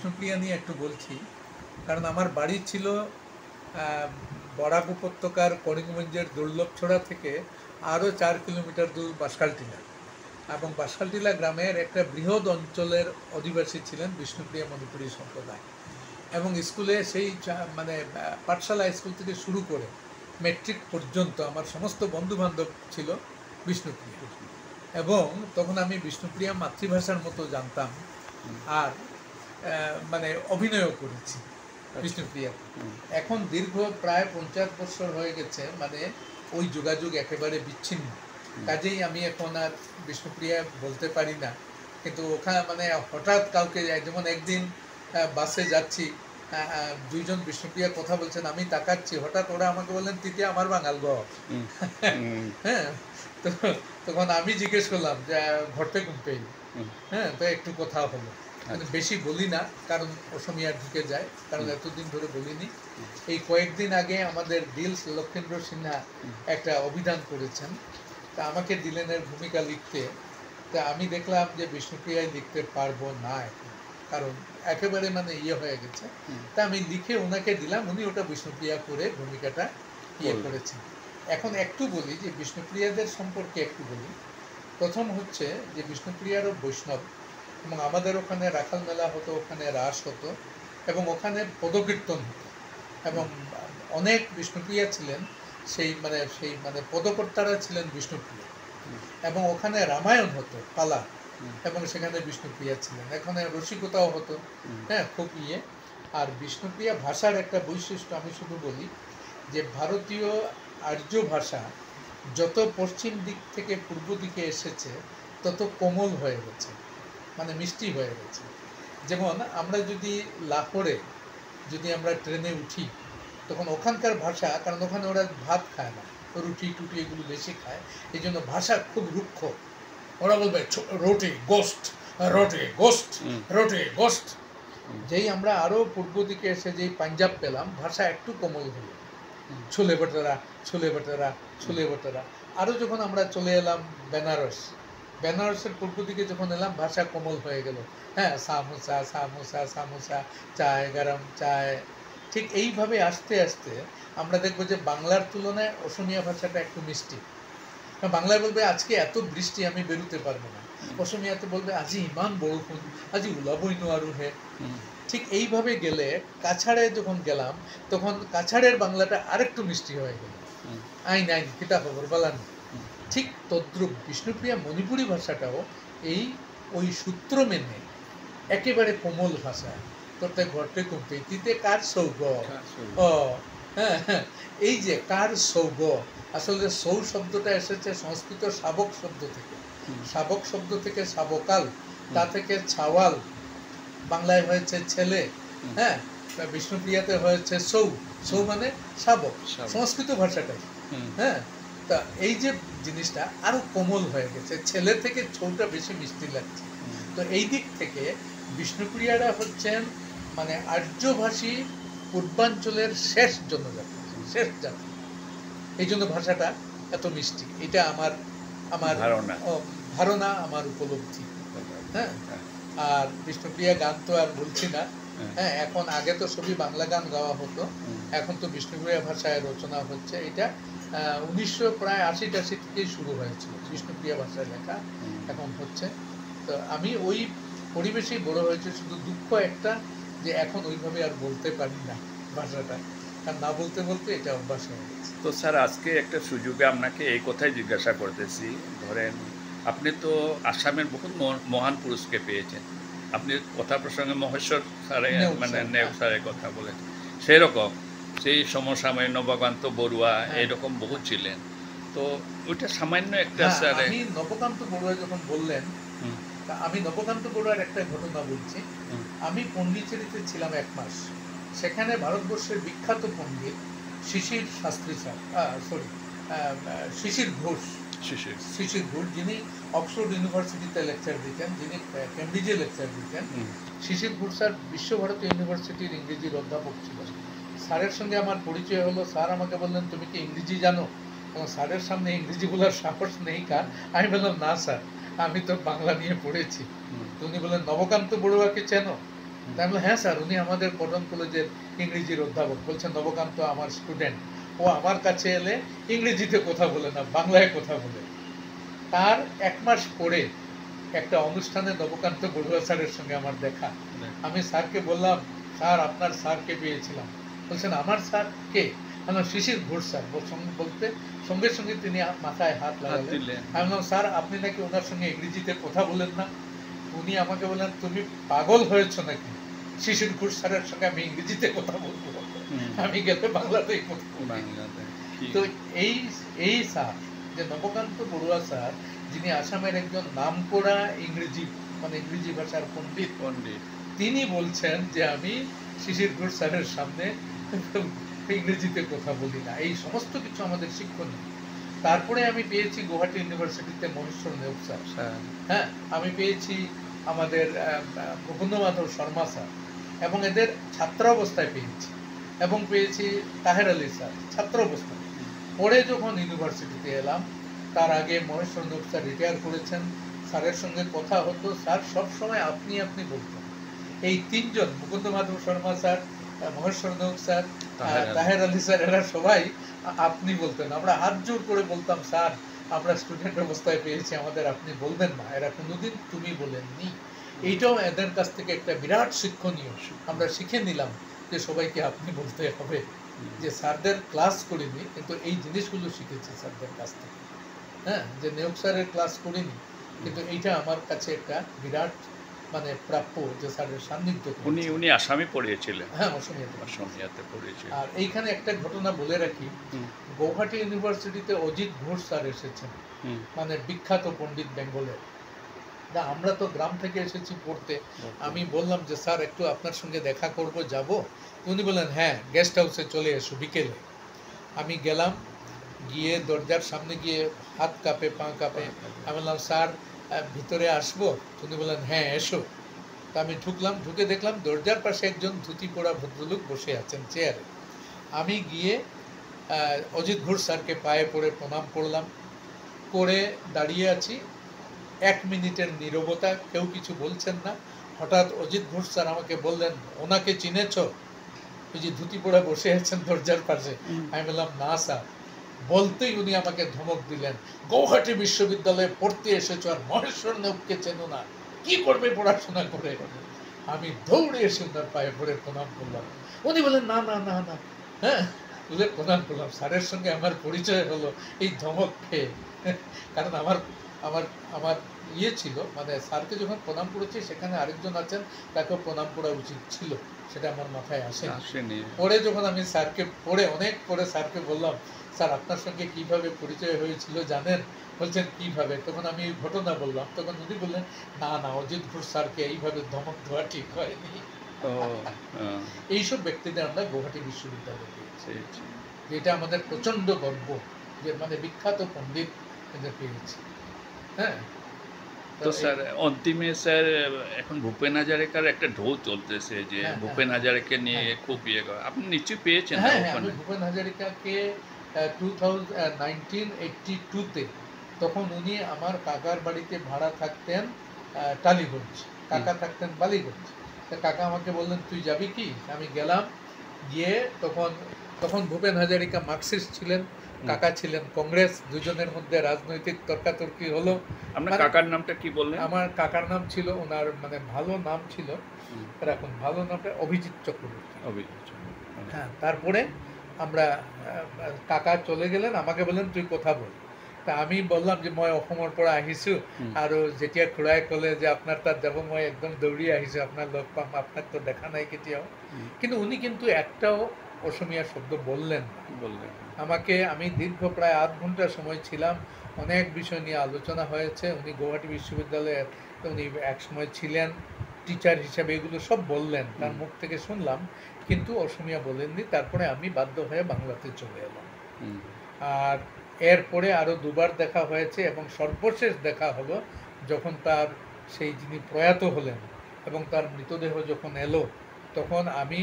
বিষ্ণুপ্রিয়া নিয়ে একটু বলছি, কারণ আমার বাড়ি ছিল বরাক উপত্যকার করিমগঞ্জের দুর্লভছড়া থেকে আরও 4 কিলোমিটার দূর বাঁশখালটিলা, এবং বাঁশখালটিলা গ্রামের একটা বৃহৎ অঞ্চলের অধিবাসী ছিলেন বিষ্ণুপ্রিয়া মণিপুরী সম্প্রদায়। এবং স্কুলে সেই মানে পাঠশালা স্কুল থেকে শুরু করে মেট্রিক পর্যন্ত আমার সমস্ত বন্ধুবান্ধব ছিল বিষ্ণুপ্রিয়া, এবং তখন আমি বিষ্ণুপ্রিয়া মাতৃভাষার মতো জানতাম, আর মানে অভিনয়ও করেছি বিষ্ণুপ্রিয়া। এখন দীর্ঘ প্রায় 50 বছর হয়ে গেছে, মানে ওই যোগাযোগ একেবারে বিচ্ছিন্ন। কাজেই আমি এখন আর বিষ্ণুপ্রিয়া বলতে পারি না, কিন্তু ওখানে মানে হঠাৎ কাউকে, যেমন একদিন বাসে যাচ্ছি, দুইজন বিষ্ণুপ্রিয়া কথা বলছেন, আমি তাকাচ্ছি, হঠাৎ ওরা আমাকে বললেন তৃতীয় আমার বাঙাল গ। হ্যাঁ, তো তখন আমি জিজ্ঞেস করলাম যে ঘরতে ঘুমপেই, হ্যাঁ, তো একটু কথা হলো। মানে বেশি বলি না, কারণ অসমিয়া ঢুকে যায়, কারণ এতদিন ধরে বলিনি। এই কয়েকদিন আগে আমাদের ডিলস লক্ষেন্দ্র সিনহা একটা অভিধান করেছেন, তা আমাকে দিলেন এর ভূমিকা লিখতে। তা আমি দেখলাম যে বিষ্ণুপ্রিয়ায় লিখতে পারবো না এখন, কারণ একেবারে মানে হয়ে গেছে। তা আমি লিখে ওনাকে দিলাম, উনি ওটা বিষ্ণুপ্রিয়া করে ভূমিকাটা করেছেন। এখন একটু বলি যে বিষ্ণুপ্রিয়াদের সম্পর্কে একটু বলি। প্রথম হচ্ছে যে বিষ্ণুপ্রিয়ারও বৈষ্ণব, এবং আমাদের ওখানে রাখাল মেলা হতো, ওখানে রাস হতো, এবং ওখানে পদকীর্তন হতো, এবং অনেক বিষ্ণুপ্রিয়া ছিলেন, সেই মানে পদকর্তারা ছিলেন বিষ্ণুপ্রিয়া, এবং ওখানে রামায়ণ হতো পালা, এবং সেখানে বিষ্ণুপ্রিয়া ছিলেন। এখানে রসিকতাও হতো, হ্যাঁ, খুব আর বিষ্ণুপ্রিয়া ভাষার একটা বৈশিষ্ট্য আমি শুধু বলি যে ভারতীয় আর্য ভাষা যত পশ্চিম দিক থেকে পূর্ব দিকে এসেছে তত কোমল হয়ে গেছে, মানে মিষ্টি হয়ে গেছে। যেমন আমরা যদি লাহোরে আমরা ট্রেনে উঠি, তখন ওখানকার ভাষা, কারণ ওখানে ওরা ভাত খায় না, রুটি টুটি এগুলো বেশি খায়, এই জন্য ভাষা খুব রুক্ষ। ওরা বলবে রোটি গোস্ট, রোটি গোস্ট, রোটি গোস্ট। যেই আমরা আরও পূর্ব দিকে এসে যেই পাঞ্জাব পেলাম, ভাষা একটু কোমল হলো, ছোলে ভটেরা, ছোলে ভটেরা, ছোলে ভটেরা। আরও যখন আমরা চলে এলাম বেনারসের পূর্ব দিকে যখন এলাম, ভাষা কোমল হয়ে গেল, হ্যাঁ, সামোসা সামোসা সামোসা, চায় গরম চায়। ঠিক এইভাবে আস্তে আস্তে আমরা দেখবো যে বাংলার তুলনায় অসমীয়া ভাষাটা একটু মিষ্টি। বাংলায় বলবে আজকে এত বৃষ্টি আমি বেরোতে পারবো না, অসমীয়াতে বলবে আজি ইমান বরষুণ, আজি ওলাবই নোয়ারু হে। ঠিক এইভাবে গেলে কাছাড়ে যখন গেলাম, তখন কাছাড়ের বাংলাটা আরেকটু মিষ্টি হয়ে গেল, আইন আইন কিতা খবর বলান। ঠিক তদ্রুপ বিষ্ণুপ্রিয়া মণিপুরী ভাষাটাও ওই সূত্র মেনে একেবারে কোমল ভাষা। তোরতে ঘরতে কুম্পিতে কার সৌগ, হ্যাঁ, এই যে কার সৌগ, আসলে সৌ শব্দটা এসেছে সংস্কৃত শাবক শব্দ থেকে, শাবক শব্দ থেকে শাবকাল, তা থেকে ছাওয়াল, বাংলায় হয়েছে ছেলে, হ্যাঁ, বিষ্ণুপ্রিয়াতে হয়েছে সৌ, সৌ মানে শাবক, সংস্কৃত ভাষাটাই। হ্যাঁ, তা এই যে জিনিসটা আরো কোমল হয়ে গেছে, ছেলে থেকে ছৌটা বেশি মিষ্টি লাগছে। তো এই দিক থেকে বিষ্ণুপ্রিয়ারা হচ্ছেন মানে আর্যভাষী পূর্বাঞ্চলের শেষ জনজাতি, শেষ জাতি। এই জন্য ভাষাটা এত মিষ্টি, এটা আমার ধারণা, আমার উপলব্ধি। হ্যাঁ, আর বিষ্ণুপ্রিয়া গান তো আর বলছি না, হ্যাঁ, এখন আগে তো সবই বাংলা গান গাওয়া হতো, এখন তো বিষ্ণুপ্রিয়া ভাষায় রচনা হচ্ছে। এটা 1980 থেকেই শুরু হয়েছিল বিষ্ণুপ্রিয়া ভাষায় লেখা, এখন হচ্ছে। তো আমি ওই পরিবেশেই বড় হয়েছে, শুধু দুঃখ একটা যে এখন ওইভাবে আর বলতে পারি না ভাষাটা, আর না বলতে বলতে এটা অভ্যাস হয়ে গেছে। তো স্যার, আজকে একটা সুযোগে আপনাকে এই কথাই জিজ্ঞাসা করতেছি, ধরেন আপনি তো আসামের বহুত মহান পুরুষকে পেয়েছেন, আপনি কথা প্রসঙ্গে মহেশ্বর স্যারে মানে নেও স্যারের কথা বলেন, সেরকম সেই সমসাময়িক নবকান্ত বড়ুয়া এরকম বহু ছিলেন। তো ওইটা সামান্য একটা স্যার, আমি নবকান্ত বড়ুয়া যখন বললেন, আমি নবকান্ত বড়ুয়ার একটা ঘটনা বলছি। আমি পন্ডিচেরিতে ছিলাম 1 মাস, সেখানে ভারতবর্ষের বিখ্যাত পণ্ডিত শিশির শাস্ত্রী স্যার, শিশির ঘোষ, যিনি অক্সফোর্ড ইউনিভার্সিটিতে লেকচার দিতেন, যিনি কেমব্রিজে লেকচার দিতেন। শিশির ঘোষ স্যার বিশ্বভারতী ইউনিভার্সিটির ইংরেজির অধ্যাপক ছিলেন। স্যারের সঙ্গে আমার পরিচয় হলো, স্যার আমাকে বললেন তুমি কি ইংরেজি জানো? এবং স্যারের সামনে ইংরেজি বলার সাহস নেই কার। আমি বললাম না স্যার, আমি তো বাংলা নিয়ে পড়েছি। উনি বললেন নবকান্ত বড়ুয়াকে চেনো? তাই বললাম হ্যাঁ স্যার, উনি আমাদের কটন কলেজের ইংরেজির অধ্যাপক। বলছেন নবকান্ত আমার স্টুডেন্ট, ও আমার কাছে এলে ইংরেজিতে কথা বলে না, বাংলায় কথা বলে। তার 1 মাস পরে একটা অনুষ্ঠানে নবকান্ত বড়ুয়া স্যারের সঙ্গে আমার দেখা। আমি স্যারকে বললাম, স্যার আপনার স্যারকে পেয়েছিলাম। বলছেন আমার স্যার কে? আমি শিশির ঘোষ স্যার। বলতে সঙ্গে সঙ্গে তিনি মাথায় হাত লাগালেন। আমি বললাম স্যার আপনি নাকি ওনার সঙ্গে ইংরেজিতে কথা বলেন না? উনি আমাকে বললেন তুমি পাগল হয়েছ নাকি, শিশির ঘোষ স্যারের সঙ্গে আমি ইংরেজিতে কথা বলবো? আমি গেলে বাংলাতেই কথা বলবো। তো এই এই স্যার যে নবকান্ত বড়ুয়া স্যার, যিনি আসামের একজন নামকরা ইংরেজি ইংরেজি ভাষার পণ্ডিত, তিনি বলছেন যে আমি শিশির ঘোষ স্যারের সামনে ইংরেজিতে কথা বলি না। এই সমস্ত কিছু আমাদের শিক্ষণীয়। তারপরে আমি পেয়েছি গুয়াহাটি ইউনিভার্সিটিতে মহেশ্বর নেওগ স্যার, হ্যাঁ, আমি পেয়েছি আমাদের মুকুন্দমাধব শর্মা স্যার, এবং এদের ছাত্রাবস্থায় পেয়েছি, এবং পেয়েছি তাহের আলী স্যার ছাত্রাবস্থায়। পরে যখন ইউনিভার্সিটিতে এলাম, তার আগে মহেশ্বর নেওগ স্যার রিটায়ার করেছেন, স্যারের সঙ্গে কথা হতো, স্যার সবসময় আপনি আপনি বলতেন। এই তিনজন, Mukundamadhab Sharma sir, Maheswar Neog sir, Taher Ali sir, এরা সবাই আপনি বলতেন। আমরা হাত জোর করে বলতাম স্যার আমরা স্টুডেন্ট অবস্থায় পেয়েছি, আমাদের আপনি বলবেন না। এরা কোনোদিন তুমি বলেননি। এইটাও এদের কাছ থেকে একটা বিরাট শিক্ষণীয়, আমরা শিখে নিলাম যে সবাইকে আপনি বলতে হবে। যে স্যারদের ক্লাস করিনি, কিন্তু এই জিনিসগুলো শিখেছি স্যারদের কাছ থেকে। হ্যাঁ, যে নেওগ স্যারের ক্লাস করিনি, কিন্তু এইটা আমার কাছে একটা বিরাট প্রাপ্য যে স্যারের সান্নিধ্য। উনি আসামে পড়িয়েছিলেন। হ্যাঁ, অসমিয়াতে পড়িয়েছিলেন। আর এইখানে একটা ঘটনা বলে রাখি, গৌহাটি ইউনিভার্সিটিতে অজিত ঘোষ স্যার এসেছেন, বিখ্যাত পণ্ডিত বেঙ্গলের। আমরা তো গ্রাম থেকে এসেছি পড়তে। আমি বললাম যে স্যার একটু আপনার সঙ্গে দেখা করব, যাব? উনি বললেন হ্যাঁ, গেস্ট হাউসে চলে এসো বিকেলে। আমি গেলাম, গিয়ে দরজার সামনে গিয়ে হাত কাঁপে, পা কাঁপে। আমি বললাম স্যার ভিতরে আসবো? উনি বললেন হ্যাঁ এসো। তা আমি ঢুকলাম, ঢুকে দেখলাম দরজার পাশে একজন ধুতি পরা ভদ্রলোক বসে আছেন চেয়ারে। আমি গিয়ে অজিত ঘোষ স্যারকে পায়ে পড়ে প্রণাম করলাম, করে দাঁড়িয়ে আছি। 1 মিনিটের নীরবতা, কেউ কিছু বলছেন না। হঠাৎ অজিত ঘোষ স্যার আমাকে বললেন, ওনাকে চিনেছ? ওই যে ধুতি পরে বসে আছেন দরজার পাশে। আমি বললাম না স্যার। বলতেই উনি আমাকে ধমক দিলেন, গৌহাটি বিশ্ববিদ্যালয়ে পড়তে এসেছ আর মহেশ্বর নেওগকে চেনো না, কি করবে পড়াশোনা করে? আমি দৌড়ে এসে ওনার পায়ে পড়ে প্রণাম করলাম। উনি বলেন না না না না, হ্যাঁ, বলে প্রণাম করলাম। স্যারের সঙ্গে আমার পরিচয় হলো এই ধমক খেয়ে। কারণ আমার আমার আমার ছিল, স্যারকে যখন প্রণাম করেছি সেখানে আরেকজন আছেন, তাকেও প্রণাম করা উচিত ছিল, সেটা আমার মাথায় আসেনি। পরে যখন আমি স্যারকে অনেক পরে স্যারকে বললাম, স্যার আপনার সঙ্গে কিভাবে পরিচয় হয়েছিল জানেন? বলছেন কিভাবে? তখন আমি এই ঘটনা বললাম। তখন উনি বললেন না না, অজিত ঘোষ স্যারকে এইভাবে ধমক দেওয়া ঠিক হয়নি। এইসব ব্যক্তিদের আমরা গৌহাটি বিশ্ববিদ্যালয়ে পেয়েছি, যেটা আমাদের প্রচন্ড গর্ব, যে বিখ্যাত পণ্ডিত পেয়েছি। হ্যাঁ, তো স্যার অন্তিমে স্যার এখন ভূপেন হাজারিকার একটা ঢৌ চলতেছে, যে ভূপেন হাজারিকা নিয়ে খুব ইয়ে করে, আপনি নিশ্চয়ই পেয়েছেন? হ্যাঁ, আমি ভূপেন হাজারিকাকে 1982-তে, তখন উনি আমার কাকার বাড়িতে ভাড়া থাকতেন টালিগঞ্জ, কাকা থাকতেন বালিগঞ্জ। কাকা আমাকে বললেন তুই যাবি কি? আমি গেলাম। গিয়ে তখন ভূপেন হাজারিকা মার্কসিস্ট ছিলেন, কাকা ছিলেন কংগ্রেস। দুজনের মধ্যে রাজনৈতিক তর্কাতর্কি হলো। আপনার কাকার নামটা কি বললেন? আমার কাকার নাম ছিল, ওনার ভালো নাম ছিল, এখন ভালো নামটা অভিজিৎ চক্রবর্তী। হ্যাঁ, তারপরে আমরা কাকা চলে গেলেন, আমাকে বললেন তুই কথা বল। তা আমি বললাম যে মই অসমৰ পৰা আহিছোঁ, আৰু যেতিয়া খুৰাই ক'লে যে আপনার তাত যাব, মই একদম দৌড়ি আহিছোঁ, আপনার লগ পাম, আপনার তো দেখা নাই কেতিয়াও। কিন্তু উনি কিন্তু একটাও অসমীয়া শব্দ বললেন না। আমাকে, আমি দীর্ঘ প্রায় 8 ঘন্টা সময় ছিলাম, অনেক বিষয় নিয়ে আলোচনা হয়েছে। উনি গৌহাটি বিশ্ববিদ্যালয়ে উনি এক সময় ছিলেন টিচার হিসাবে, এগুলো সব বললেন, তার মুখ থেকে শুনলাম, কিন্তু অসমীয়া বলেননি। তারপরে আমি বাধ্য হয়ে বাংলাতে চলে এলাম। আর এরপরে আরও 2বার দেখা হয়েছে, এবং সর্বশেষ দেখা হলো যখন তার সেই যিনি প্রয়াত হলেন এবং তার মৃতদেহ যখন এলো, তখন আমি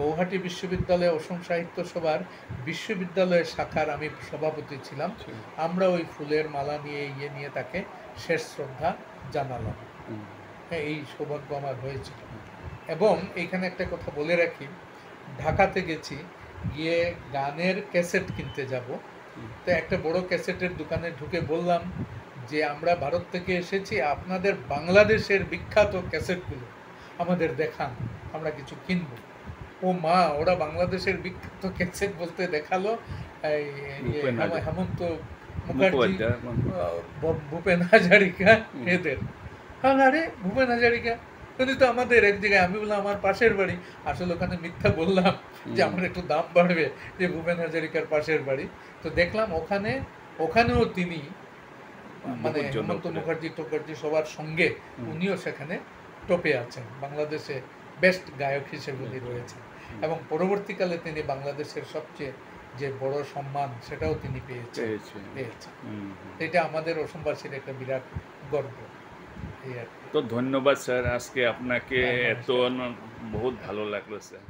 গৌহাটি বিশ্ববিদ্যালয়ে অসম সাহিত্য সভার বিশ্ববিদ্যালয়ের শাখার আমি সভাপতি ছিলাম। আমরা ওই ফুলের মালা নিয়ে তাকে শেষ শ্রদ্ধা জানালাম। হ্যাঁ, এই সৌভাগ্য আমার হয়েছিল। এবং এইখানে একটা কথা বলে রাখি, ঢাকাতে গেছি, গিয়ে গানের ক্যাসেট কিনতে যাব। তো একটা বড় ক্যাসেটের দোকানে ঢুকে বললাম যে আমরা ভারত থেকে এসেছি, আপনাদের বাংলাদেশের বিখ্যাত ক্যাসেটগুলো আমাদের দেখান, আমরা কিছু কিনবো। ও মা, ওরা বাংলাদেশের বিখ্যাত ক্যাসেট বলতে দেখালো এই হেমন্ত মুখার্জি, ভূপেন হাজারিকা এদের। আরে ভূপেন হাজারিকা উনি তো আমাদের এক জায়গায়, আমি বললাম আমার পাশের বাড়ি, আসলে ওখানে মিথ্যা বললাম যে আমার একটু দাম বাড়বে, যে ভূপেন হাজারিকার পাশের বাড়ি। তো দেখলাম ওখানেও তিনি মানে হেমন্ত মুখার্জি সবার সঙ্গে উনিও সেখানে টপে আছেন, বাংলাদেশে বেস্ট গায়ক হিসেবে উনি রয়েছেন। এবং পরবর্তীকালে তিনি বাংলাদেশের সবচেয়ে যে বড় সম্মান সেটাও তিনি পেয়েছেন। এটা আমাদের অসমবাসীর একটা বিরাট গর্ব। এই আর কি। তো ধন্যবাদ স্যার, আজকে আপনাকে এত বহুত ভালো লাগলো স্যার।